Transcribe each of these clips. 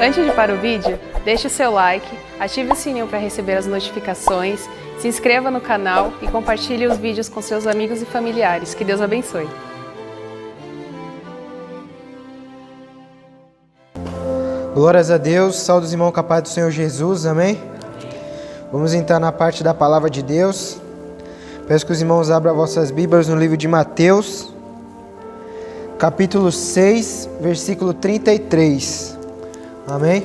Antes de ir para o vídeo, deixe o seu like, ative o sininho para receber as notificações, se inscreva no canal e compartilhe os vídeos com seus amigos e familiares. Que Deus abençoe. Glórias a Deus, saúdos irmãos, com a paz do Senhor Jesus, amém? Vamos entrar na parte da palavra de Deus. Peço que os irmãos abram vossas Bíblias no livro de Mateus, capítulo 6, versículo 33, amém?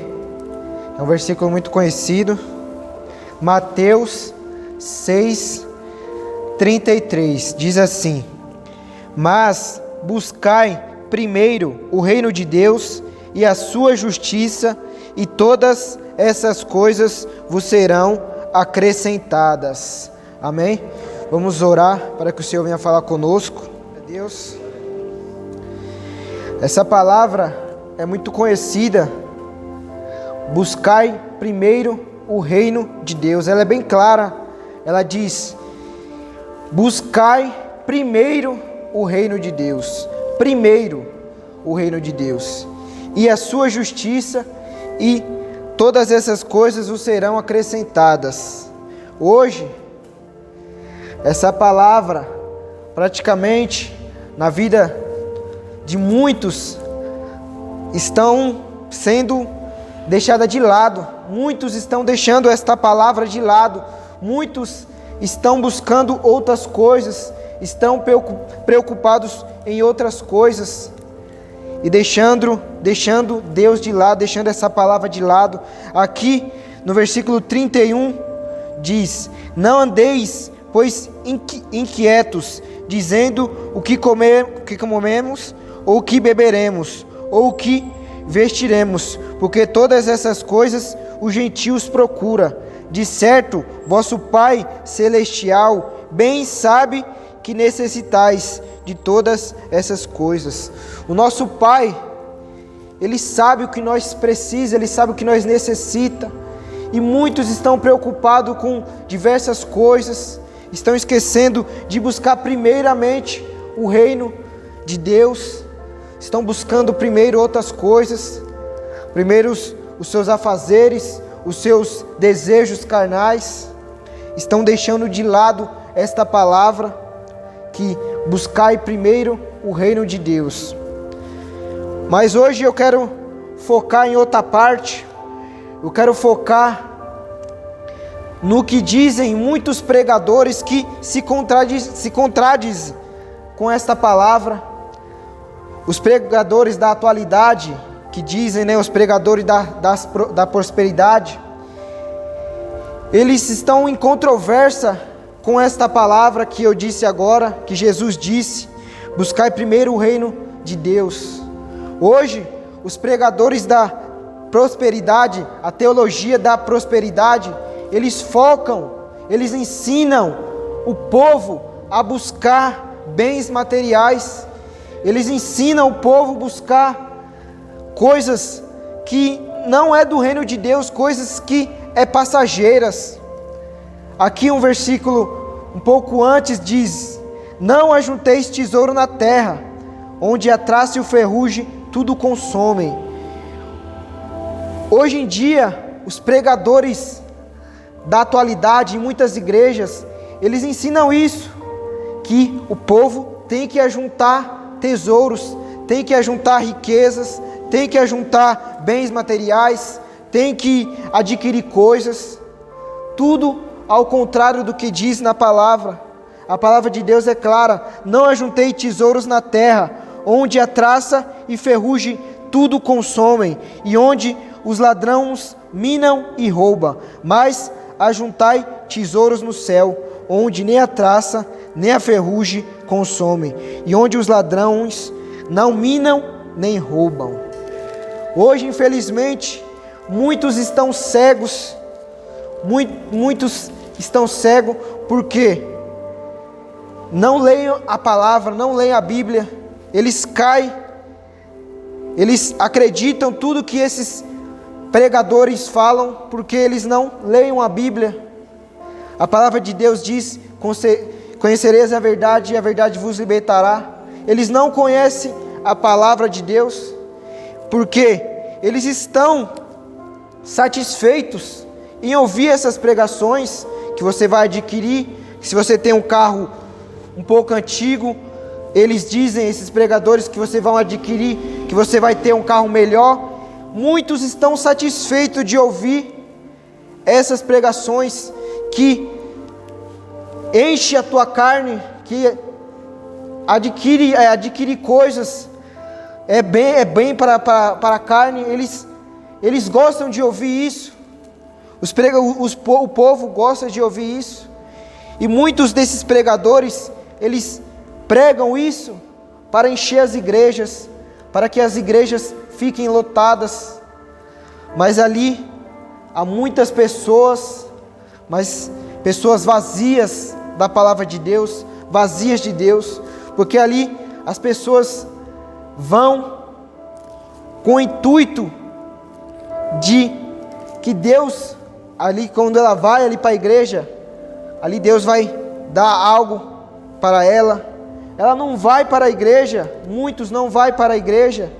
É um versículo muito conhecido. Mateus 6, 33, diz assim: Mas buscai primeiro o reino de Deus e a sua justiça, e todas essas coisas vos serão acrescentadas. Amém? Vamos orar para que o Senhor venha falar conosco. Deus, essa palavra é muito conhecida. Buscai primeiro o reino de Deus. Ela é bem clara. Ela diz: buscai primeiro o reino de Deus. Primeiro o reino de Deus e a sua justiça, e todas essas coisas vos serão acrescentadas. Hoje, essa palavra, praticamente, na vida de muitos, estão sendo deixada de lado. Muitos estão deixando esta palavra de lado. Muitos estão buscando outras coisas, estão preocupados em outras coisas, e deixando Deus de lado, deixando essa palavra de lado. Aqui no versículo 31 diz: Não andeis, pois, inquietos, dizendo o que comemos, ou o que beberemos, ou o que vestiremos, porque todas essas coisas os gentios procuram. De certo, vosso Pai Celestial bem sabe que necessitais de todas essas coisas. O nosso Pai, Ele sabe o que nós precisamos, Ele sabe o que nós necessitamos. E muitos estão preocupados com diversas coisas, estão esquecendo de buscar primeiramente o reino de Deus, estão buscando primeiro outras coisas, primeiro os seus afazeres, os seus desejos carnais, estão deixando de lado esta palavra, que buscai primeiro o reino de Deus. Mas hoje eu quero focar em outra parte. Eu quero focar no que dizem muitos pregadores que se contradizem com esta palavra. Os pregadores da atualidade, que dizem, os pregadores da prosperidade, eles estão em controvérsia com esta palavra que eu disse agora, que Jesus disse: buscai primeiro o reino de Deus. Hoje, os pregadores da prosperidade, a teologia da prosperidade, eles focam, eles ensinam o povo a buscar bens materiais, eles ensinam o povo a buscar coisas que não é do reino de Deus, coisas que é passageiras. Aqui um versículo um pouco antes diz: Não ajunteis tesouro na terra, onde a traça e o ferrugem tudo consomem. Hoje em dia, os pregadores da atualidade em muitas igrejas, eles ensinam isso, que o povo tem que ajuntar tesouros, tem que ajuntar riquezas, tem que ajuntar bens materiais, tem que adquirir coisas, tudo ao contrário do que diz na palavra. A palavra de Deus é clara: não ajuntei tesouros na terra, onde a traça e ferrugem tudo consomem, e onde os ladrões minam e roubam, mas ajuntai tesouros no céu, onde nem a traça nem a ferrugem consomem, e onde os ladrões não minam nem roubam. Hoje, infelizmente, muitos estão cegos. Muitos estão cegos porque não leem a palavra, não leem a Bíblia. Eles caem, eles acreditam tudo que esses pregadores falam, porque eles não leem a Bíblia. A palavra de Deus diz: conhecereis a verdade e a verdade vos libertará. Eles não conhecem a palavra de Deus, porque eles estão satisfeitos em ouvir essas pregações que você vai adquirir. Se você tem um carro um pouco antigo, eles dizem, esses pregadores, que você vai adquirir, que você vai ter um carro melhor. Muitos estão satisfeitos de ouvir essas pregações que enche a tua carne, que adquire coisas, é bem para a carne. Eles gostam de ouvir isso. O povo gosta de ouvir isso. E muitos desses pregadores, eles pregam isso para encher as igrejas, para que as igrejas fiquem lotadas. Mas ali há muitas pessoas, mas pessoas vazias da palavra de Deus, vazias de Deus, porque ali as pessoas vão com o intuito de que Deus, ali quando ela vai ali para a igreja, ali Deus vai dar algo para ela. Ela não vai para a igreja, muitos não vai para a igreja,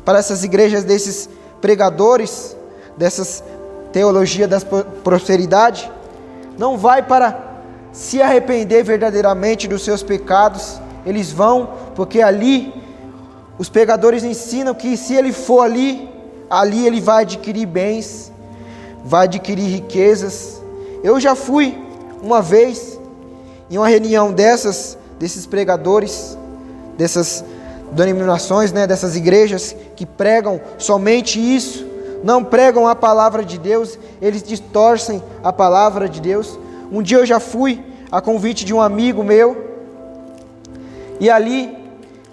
para essas igrejas desses pregadores, dessas teologia da prosperidade, não vai para se arrepender verdadeiramente dos seus pecados. Eles vão porque ali os pregadores ensinam que se ele for ali ele vai adquirir bens, vai adquirir riquezas. Eu já fui uma vez em uma reunião desses pregadores, dessas denominações, dessas igrejas que pregam somente isso, não pregam a palavra de Deus, eles distorcem a palavra de Deus. Um dia eu já fui a convite de um amigo meu, e ali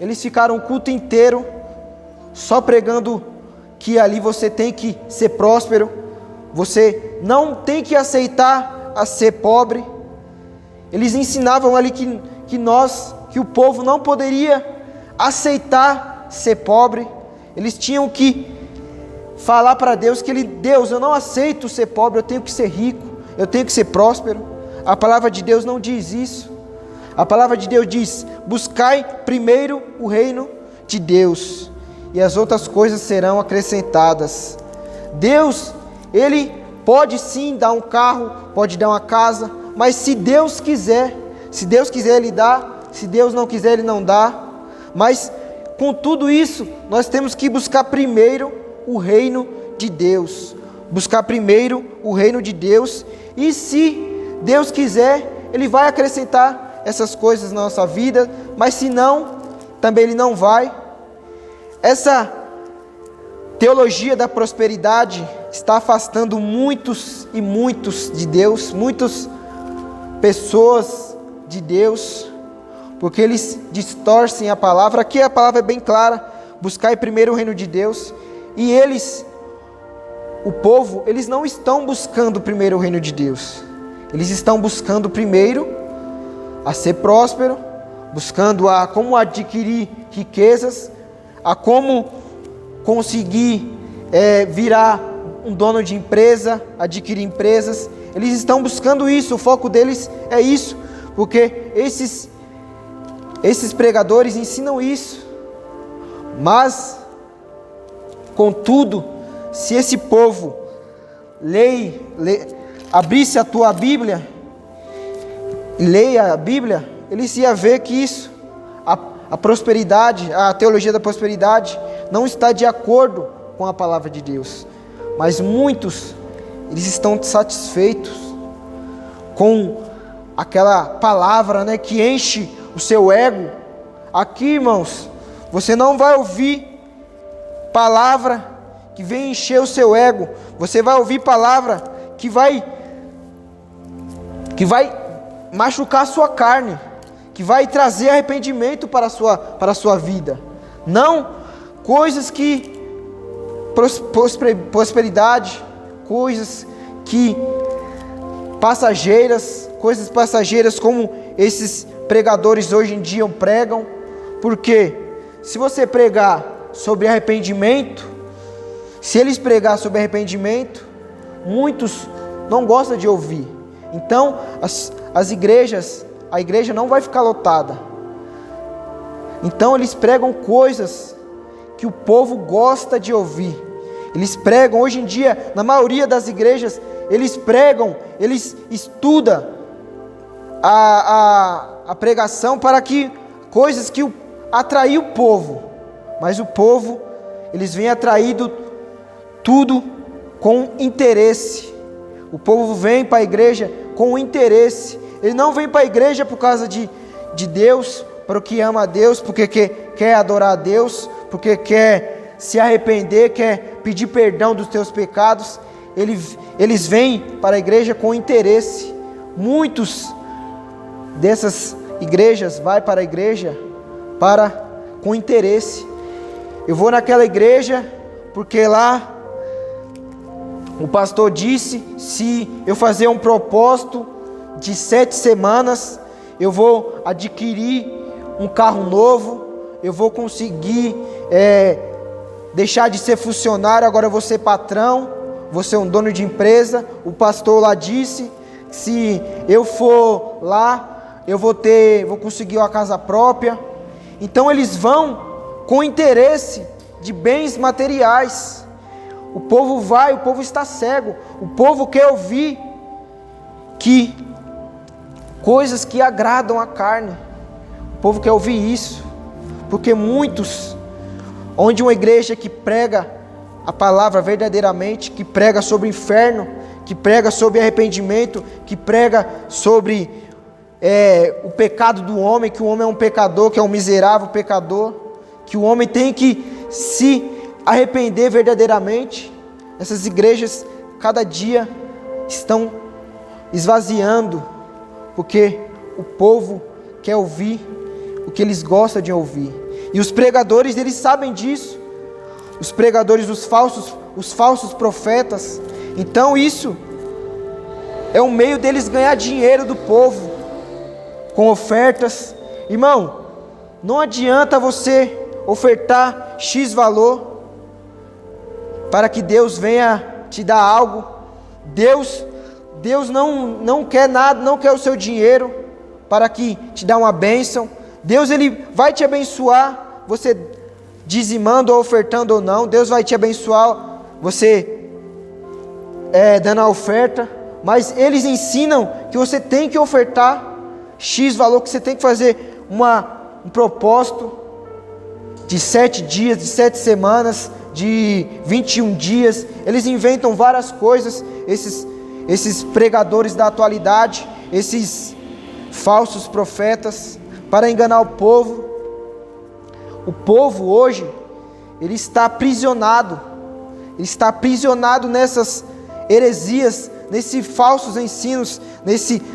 eles ficaram o culto inteiro só pregando que ali você tem que ser próspero, você não tem que aceitar a ser pobre. Eles ensinavam ali que o povo não poderia aceitar ser pobre. Eles tinham que falar para Deus que Deus, eu não aceito ser pobre, eu tenho que ser rico, eu tenho que ser próspero. A palavra de Deus não diz isso. A palavra de Deus diz: buscai primeiro o reino de Deus, e as outras coisas serão acrescentadas. Deus, Ele pode sim dar um carro, pode dar uma casa, mas se Deus quiser Ele dá, se Deus não quiser, Ele não dá. Mas com tudo isso, nós temos que buscar primeiro o reino de Deus, buscar primeiro o reino de Deus, e se Deus quiser, Ele vai acrescentar essas coisas na nossa vida, mas se não, também Ele não vai. Essa teologia da prosperidade está afastando muitos e muitos de Deus, muitas pessoas de Deus, porque eles distorcem a palavra. Aqui a palavra é bem clara: buscai primeiro o reino de Deus. E o povo, eles não estão buscando primeiro o reino de Deus, eles estão buscando primeiro a ser próspero, buscando a como adquirir riquezas, a como conseguir virar um dono de empresa, adquirir empresas. Eles estão buscando isso, o foco deles é isso, porque esses pregadores ensinam isso. Mas, contudo, se esse povo abrisse a tua Bíblia, leia a Bíblia, eles iam ver que isso, a prosperidade, a teologia da prosperidade, não está de acordo com a palavra de Deus. Mas muitos, eles estão satisfeitos com aquela palavra, que enche o seu ego. Aqui, irmãos, você não vai ouvir palavra que vem encher o seu ego. Você vai ouvir palavra que vai machucar a sua carne, que vai trazer arrependimento para a sua vida. Não coisas que prosperidade, coisas que coisas passageiras como esses pregadores hoje em dia pregam. Porque se você pregar sobre arrependimento, se eles pregar sobre arrependimento, muitos não gostam de ouvir. Então a igreja não vai ficar lotada. Então eles pregam coisas que o povo gosta de ouvir. Eles pregam, hoje em dia, na maioria das igrejas, eles pregam, eles estudam a pregação para que coisas que atrair o povo. Mas o povo, eles vêm atraído tudo com interesse. O povo vem para a igreja com interesse. Ele não vem para a igreja por causa de Deus, para o que ama a Deus, porque quer adorar a Deus, porque quer se arrepender, quer pedir perdão dos teus pecados. Eles vêm para a igreja com interesse. Muitos dessas igrejas vai para a igreja com interesse. Eu vou naquela igreja porque lá o pastor disse, se eu fazer um propósito de 7 semanas, eu vou adquirir um carro novo, eu vou conseguir deixar de ser funcionário, agora eu vou ser patrão, vou ser um dono de empresa. O pastor lá disse, se eu for lá, eu vou conseguir uma casa própria. Então eles vão com interesse de bens materiais. O povo vai, o povo está cego, o povo quer ouvir coisas que agradam a carne. O povo quer ouvir isso, porque muitos, onde uma igreja que prega a palavra verdadeiramente, que prega sobre o inferno, que prega sobre arrependimento, que prega sobre o pecado do homem, que o homem é um pecador, que é um miserável pecador, que o homem tem que se arrepender verdadeiramente. Essas igrejas cada dia estão esvaziando, porque o povo quer ouvir o que eles gostam de ouvir, e os pregadores, eles sabem disso, os pregadores, os falsos profetas. Então isso é um meio deles ganhar dinheiro do povo, com ofertas. Irmão, não adianta você ofertar X valor para que Deus venha te dar algo. Deus não quer nada, não quer o seu dinheiro para que te dê uma bênção. Deus, Ele vai te abençoar, você dizimando ou ofertando ou não. Deus vai te abençoar, você dando a oferta. Mas eles ensinam que você tem que ofertar X valor, que você tem que fazer um propósito de 7 dias, de 7 semanas, de 21 dias. Eles inventam várias coisas, esses pregadores da atualidade, esses falsos profetas, para enganar o povo. O povo hoje, ele está aprisionado nessas heresias, nesses falsos ensinos,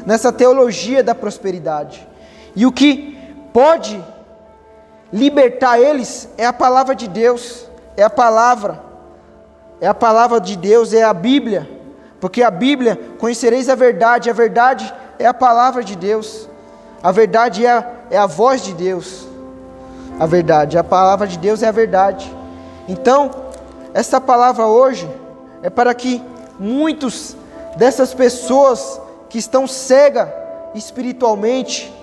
nessa teologia da prosperidade. E o que pode libertar eles é a palavra de Deus, é a palavra de Deus, é a Bíblia, porque a Bíblia, conhecereis a verdade é a palavra de Deus, a verdade é a voz de Deus, a palavra de Deus é a verdade. Então, essa palavra hoje é para que muitos dessas pessoas que estão cegas espiritualmente,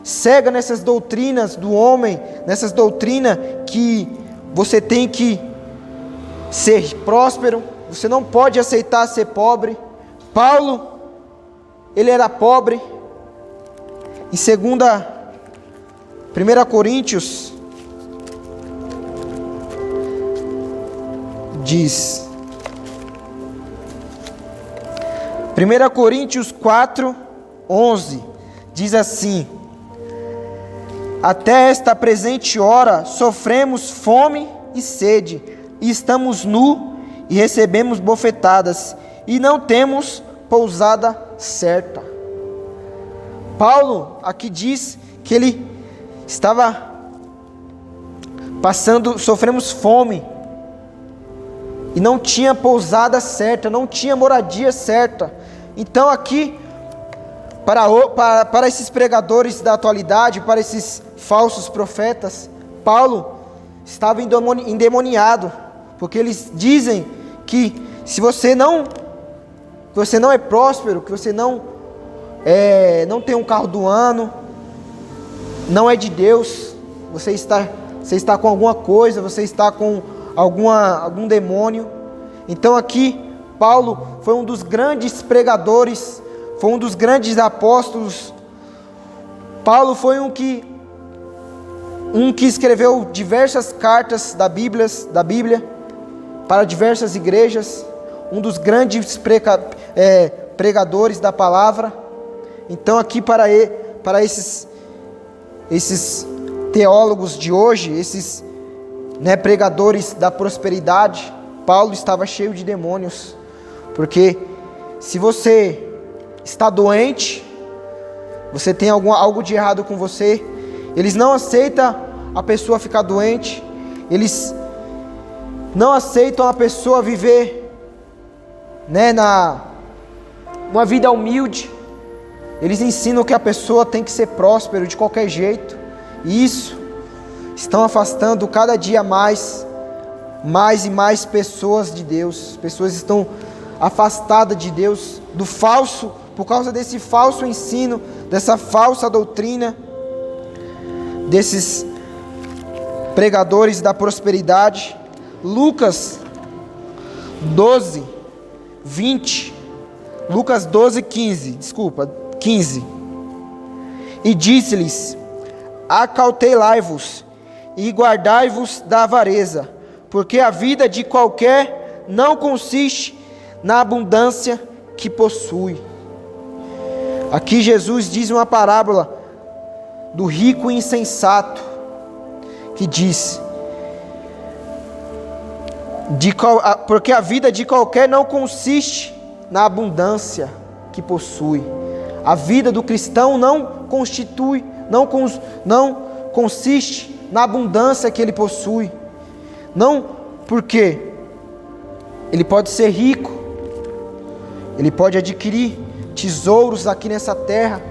cegas nessas doutrinas do homem, nessas doutrinas que você tem que ser próspero, você não pode aceitar ser pobre. Paulo, ele era pobre. Em 1 Coríntios diz, 1 Coríntios 4:11 diz assim: até esta presente hora sofremos fome e sede, e estamos nus e recebemos bofetadas, e não temos pousada certa. Paulo aqui diz que ele estava sofremos fome, e não tinha pousada certa, não tinha moradia certa. Então aqui, para esses pregadores da atualidade, para esses falsos profetas, Paulo estava endemoniado, porque eles dizem que se você não é próspero, que você não tem um carro do ano, não é de Deus, você está com alguma coisa, você está com algum demônio. Então aqui, Paulo foi um dos grandes pregadores, foi um dos grandes apóstolos. Paulo foi um que escreveu diversas cartas da Bíblia para diversas igrejas, um dos grandes pregadores da palavra. Então aqui para esses teólogos de hoje, esses pregadores da prosperidade, Paulo estava cheio de demônios, porque se você está doente, você tem algo de errado com você, eles não aceitam a pessoa ficar doente, eles não aceitam a pessoa viver uma vida humilde, eles ensinam que a pessoa tem que ser próspero de qualquer jeito, e isso estão afastando cada dia mais e mais pessoas de Deus. Pessoas estão afastadas de Deus, do falso, por causa desse falso ensino, dessa falsa doutrina, desses pregadores da prosperidade. Lucas 12, 20, Lucas 12, 15. E disse-lhes: acautelai-vos e guardai-vos da avareza, porque a vida de qualquer não consiste na abundância que possui. Aqui Jesus diz uma parábola do rico e insensato, que diz: porque a vida de qualquer não consiste na abundância que possui. A vida do cristão não consiste na abundância que ele possui. Não porque ele pode ser rico, ele pode adquirir tesouros aqui nessa terra,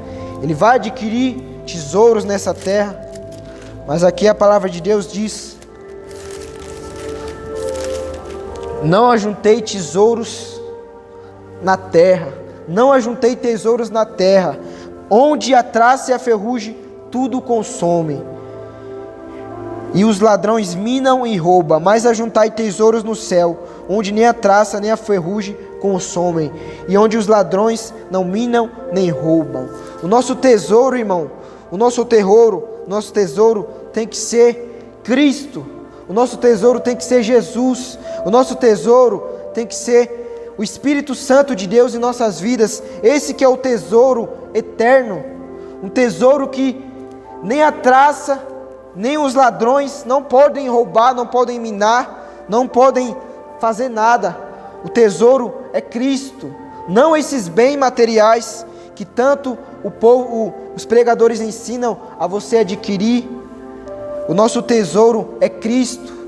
ele vai adquirir tesouros nessa terra, mas aqui a palavra de Deus diz: não ajuntei tesouros na terra, não ajuntei tesouros na terra, onde a traça e a ferrugem tudo consomem, e os ladrões minam e roubam, mas ajuntai tesouros no céu, onde nem a traça nem a ferrugem consomem, e onde os ladrões não minam nem roubam. O nosso tesouro, irmão, o nosso tesouro tem que ser Cristo, o nosso tesouro tem que ser Jesus, o nosso tesouro tem que ser o Espírito Santo de Deus em nossas vidas. Esse que é o tesouro eterno, um tesouro que nem a traça, nem os ladrões não podem roubar, não podem minar, não podem fazer nada. O tesouro é Cristo, não esses bens materiais que tanto os pregadores ensinam a você adquirir. O nosso tesouro é Cristo.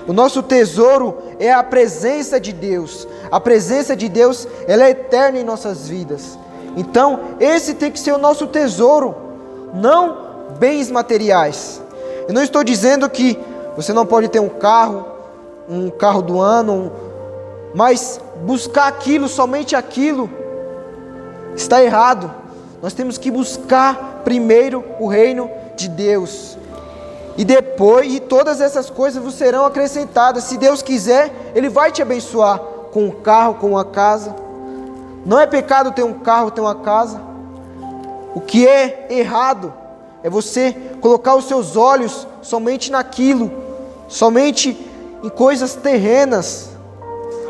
O nosso tesouro é a presença de Deus. A presença de Deus, ela é eterna em nossas vidas. Então, esse tem que ser o nosso tesouro, não bens materiais. Eu não estou dizendo que você não pode ter um carro do ano, mas buscar aquilo, somente aquilo, está errado. Nós temos que buscar primeiro o reino de Deus, e depois, e todas essas coisas vos serão acrescentadas. Se Deus quiser, Ele vai te abençoar com um carro, com uma casa. Não é pecado ter um carro, ter uma casa. O que é errado é você colocar os seus olhos somente naquilo, somente em coisas terrenas.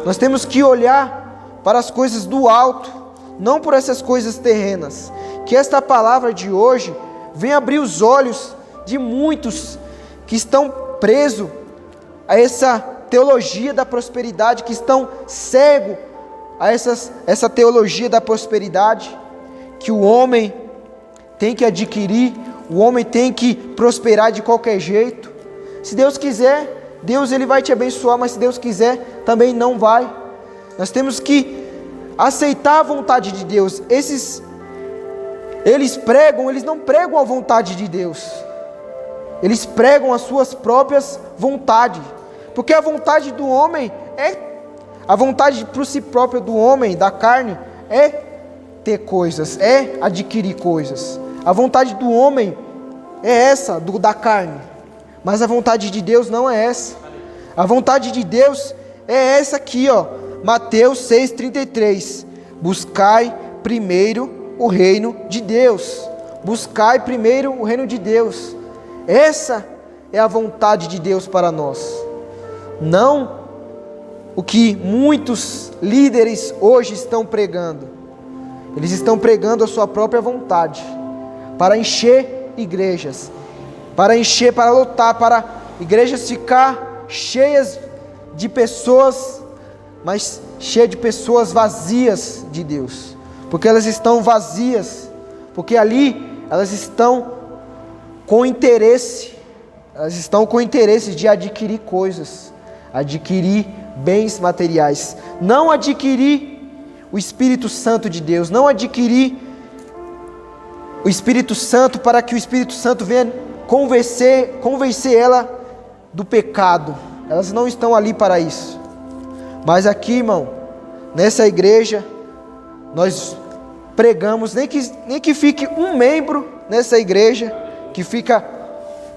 Nós temos que olhar para as coisas do alto, não por essas coisas terrenas. Que esta palavra de hoje venha abrir os olhos de muitos que estão presos a essa teologia da prosperidade, que estão cegos a essa teologia da prosperidade, que o homem tem que adquirir, o homem tem que prosperar de qualquer jeito. Se Deus quiser, Deus ele vai te abençoar, mas se Deus quiser, também não vai. Nós temos que aceitar a vontade de Deus. Eles não pregam a vontade de Deus. Eles pregam as suas próprias vontades. Porque a vontade do homem a vontade por si própria do homem, da carne, é ter coisas, é adquirir coisas. A vontade do homem é essa, da carne. Mas a vontade de Deus não é essa. A vontade de Deus é essa aqui, ó, Mateus 6,33. Buscai primeiro o reino de Deus. Buscai primeiro o reino de Deus. Essa é a vontade de Deus para nós. Não o que muitos líderes hoje estão pregando. Eles estão pregando a sua própria vontade, para encher igrejas, para lotar, para igrejas ficar cheias de pessoas, mas cheias de pessoas vazias de Deus, porque elas estão vazias, porque ali elas estão com interesse, de adquirir coisas, adquirir bens materiais, não adquirir o Espírito Santo de Deus, não adquirir o Espírito Santo para que o Espírito Santo venha convencer ela do pecado. Elas não estão ali para isso. Mas aqui, irmão, nessa igreja, nós pregamos, nem que fique um membro nessa igreja, que fica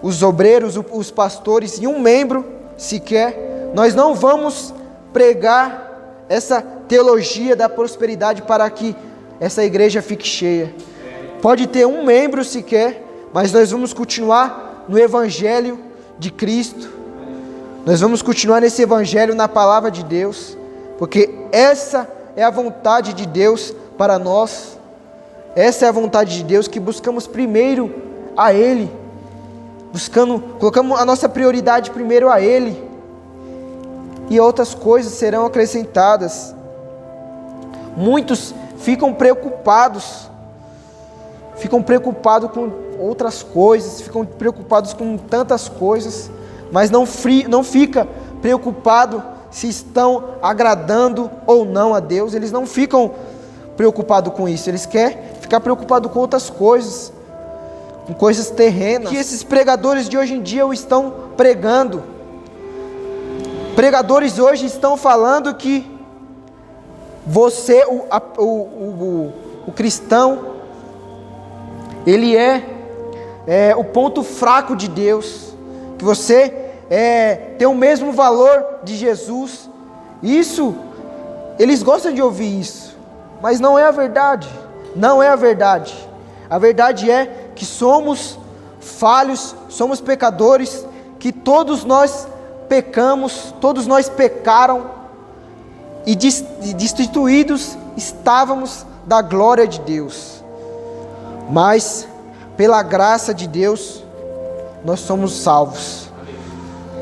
os obreiros, os pastores e um membro sequer, nós não vamos pregar essa teologia da prosperidade para que essa igreja fique cheia. Pode ter um membro sequer, mas nós vamos continuar no Evangelho de Cristo. Nós vamos continuar nesse Evangelho, na Palavra de Deus, porque essa é a vontade de Deus para nós. Essa é a vontade de Deus, que buscamos primeiro a Ele, colocamos a nossa prioridade primeiro a Ele, e outras coisas serão acrescentadas. Muitos ficam preocupados com outras coisas, ficam preocupados com tantas coisas, mas não fica preocupado se estão agradando ou não a Deus. Eles não ficam preocupados com isso, eles querem ficar preocupados com outras coisas, com coisas terrenas, que esses pregadores de hoje em dia estão pregando. Pregadores hoje estão falando que você, o cristão, ele é o ponto fraco de Deus, que você tem o mesmo valor de Jesus. Isso, eles gostam de ouvir isso, mas não é a verdade. Não é a verdade. A verdade é que somos falhos, somos pecadores, que todos nós pecamos, todos nós pecaram e destituídos estávamos da glória de Deus. Mas pela graça de Deus nós somos salvos.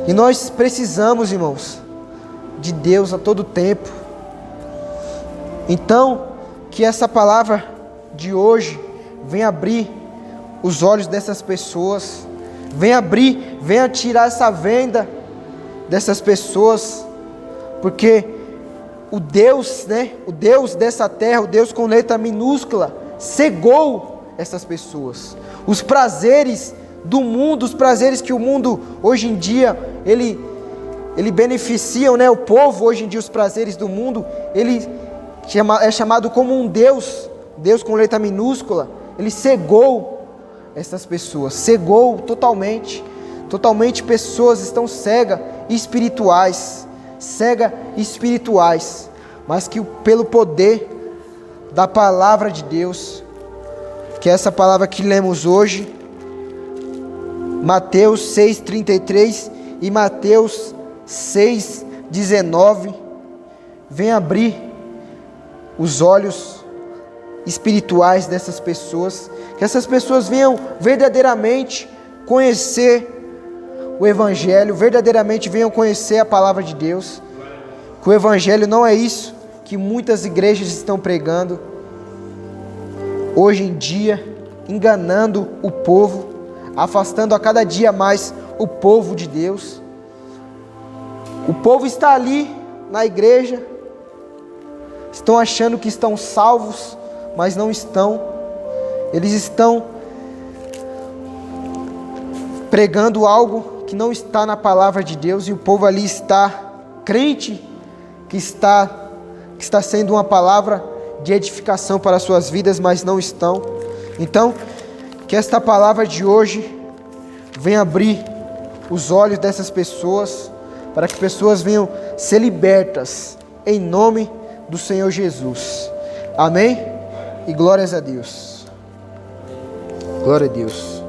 E nós precisamos, irmãos, de Deus a todo tempo. Então, que essa palavra de hoje venha abrir os olhos dessas pessoas, venha tirar essa venda dessas pessoas, porque o Deus dessa terra, o Deus com letra minúscula, cegou essas pessoas. Os prazeres do mundo, os prazeres que o mundo hoje em dia, ele beneficiam, o povo hoje em dia, os prazeres do mundo, ele é chamado como um Deus com letra minúscula. Ele cegou essas pessoas, cegou totalmente, pessoas estão cegas espirituais, mas que pelo poder da palavra de Deus, que é essa palavra que lemos hoje, Mateus 6,33 e Mateus 6,19, vem abrir os olhos espirituais dessas pessoas, que essas pessoas venham verdadeiramente conhecer o Evangelho, verdadeiramente venham conhecer a palavra de Deus, que o Evangelho não é isso que muitas igrejas estão pregando hoje em dia, enganando o povo, afastando a cada dia mais o povo de Deus. O povo está ali na igreja, estão achando que estão salvos, mas não estão. Eles estão pregando algo que não está na palavra de Deus, e o povo ali está crente que está sendo uma palavra de edificação para as suas vidas, mas não estão. Então, que esta palavra de hoje venha abrir os olhos dessas pessoas, para que pessoas venham ser libertas em nome do Senhor Jesus. Amém? E glórias a Deus. Glória a Deus.